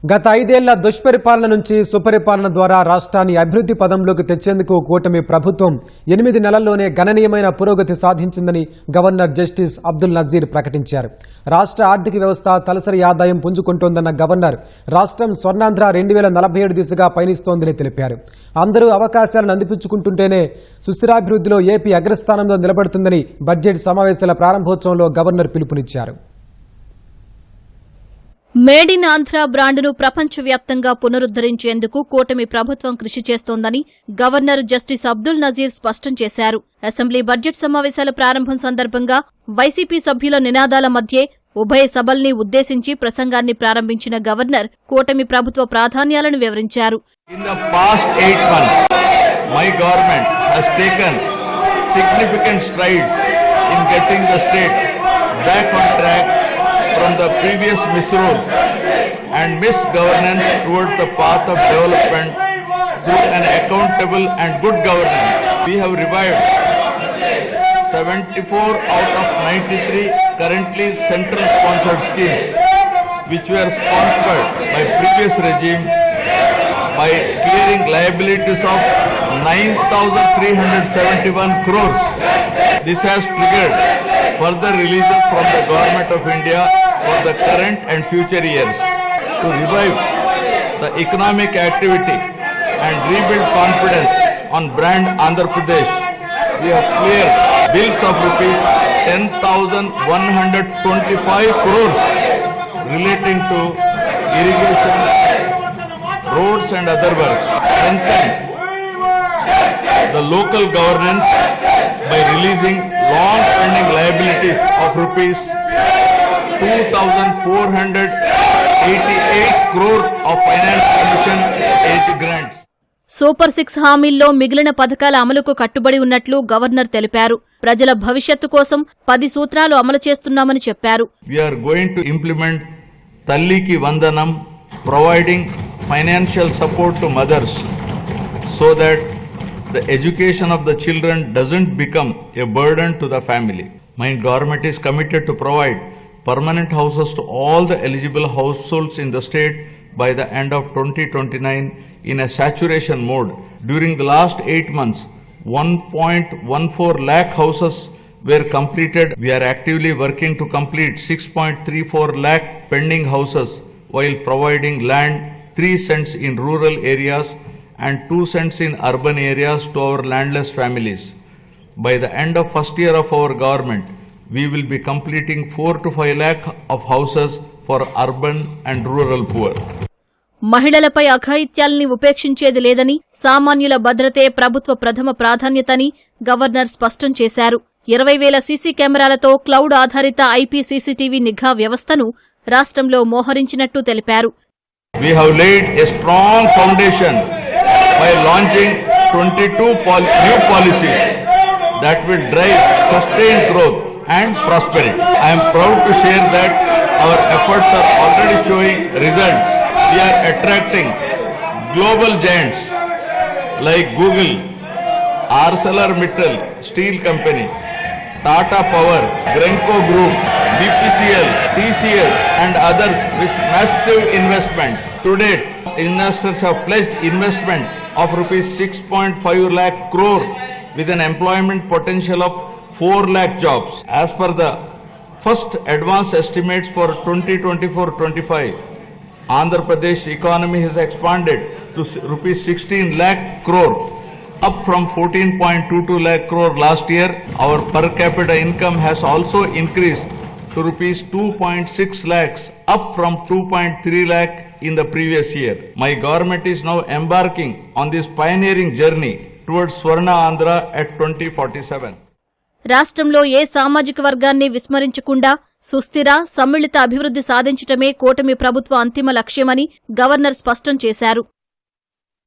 గత 5 ఏళ్ల దుష్పరిపాలన నుంచి సుపరిపాలన ద్వారా రాష్ట్రాన్ని అభివృద్ధి పదంలోకి తెచ్చేందుకు కూటమి ప్రభుత్వం 8 నెలల్లోనే గణనీయమైన పురోగతి సాధించిందని గవర్నర్ జస్టిస్ అబ్దుల్ నజీర్ ప్రకటించారు. రాష్ట్ర ఆర్థిక వ్యవస్థ తలసరి ఆదాయం పుంజుకుంటోందన్న గవర్నర్ రాష్ట్రం స్వర్ణాంధ్ర 2047 దిశగా పయనిస్తోందని తెలిపారు. అందరూ అవకాశాలను అందిపుచ్చుకుంటుంటేనే సుస్థిరాభివృద్ధిలో ఏపీ అగ్రస్థానంలో నిలబడుతుందని బడ్జెట్ సమావేశాల ప్రారంభోత్సవంలో గవర్నర్ పిలుపునిచ్చారు. మేడ్ ఇన్ ఆంధ్ర బ్రాండ్ను ప్రపంచవ్యాప్తంగా పునరుద్దరించేందుకు కూటమి ప్రభుత్వం కృషి చేస్తోందని గవర్నర్ జస్టిస్ అబ్దుల్ నజీర్ స్పష్టం చేశారు. అసెంబ్లీ బడ్జెట్ సమావేశాల ప్రారంభం సందర్భంగా వైసీపీ సభ్యుల నినాదాల మధ్యే ఉభయ సభల్ని ఉద్దేశించి ప్రసంగాన్ని ప్రారంభించిన గవర్నర్ కూటమి ప్రభుత్వ ప్రాధాన్యాలను వివరించారు. In the past 8 months, my government has taken significant strides in getting the state back on track from the previous misrule and misgovernance towards the path of development to an accountable and good governance. We have revived 74 out of 93 currently central sponsored schemes which were sponsored by previous regime by clearing liabilities of 9,371 crores. This has triggered further releases from the Government of India for the current and future years. To revive the economic activity and rebuild confidence on brand Andhra Pradesh, we have cleared bills of rupees 10,125 crores relating to irrigation, roads and other works. Strengthen the local governance by releasing long-pending liabilities of rupees 2,488 crore of Finance Commission age grants. Super 6 హామీల్లో మిగిలిన పథకాల అమలుకు కట్టుబడి ఉన్నట్లు governor తెలిపారు. ప్రజల భవిష్యత్తు కోసం 10 సూత్రాలు అమలు చేస్తున్నామని చెప్పారు. We are going to implement Talliki Vandanam, providing financial support to mothers so that the education of the children doesn't become a burden to the family. My government is committed to provide permanent houses to all the eligible households in the state by the end of 2029 in a saturation mode. During the last 8 months, 1.14 lakh houses were completed. We are actively working to complete 6.34 lakh pending houses while providing land 3 cents in rural areas and 2 cents in urban areas to our landless families. By the end of first year of our government, we will be completing 4 to 5 lakh of houses for urban and rural poor. మహిళలపై అఘాయిత్యాల్ని ఉపేక్షించేది లేదని, సామాన్యుల భద్రతే ప్రభుత్వ ప్రథమ ప్రాధాన్యతని governor స్పష్టం చేశారు. 20,000 CC కెమెరాలతో cloud ఆధారిత IP CCTV నిఘా వ్యవస్థను రాష్ట్రంలో మోహరించినట్టు తెలిపారు. We have laid a strong foundation by launching 22 new policies that will drive sustained growth and prosperity. I am proud to share that our efforts are already showing results. We are attracting global giants like Google, ArcelorMittal Steel Company, Tata Power, Grenco Group, BPCL, TCL and others with massive investments. To date, investors have pledged investment of rupees 6.5 lakh crore with an employment potential of 4 lakh jobs. As per the first advance estimates for 2024-25, Andhra Pradesh economy has expanded to rupees 16 lakh crore, up from 14.22 lakh crore last year. Our per capita income has also increased to rupees 2.6 lakhs, up from 2.3 lakh in the previous year. My government is now embarking on this pioneering journey towards Swarna Andhra at 2047. రాష్ట్రంలో ఏ సామాజిక వర్గాన్ని విస్మరించకుండా సుస్థిర, సమ్మిళిత అభివృద్ధి సాధించటమే కూటమి ప్రభుత్వ అంతిమ లక్ష్యమని governor స్పష్టం చేశారు.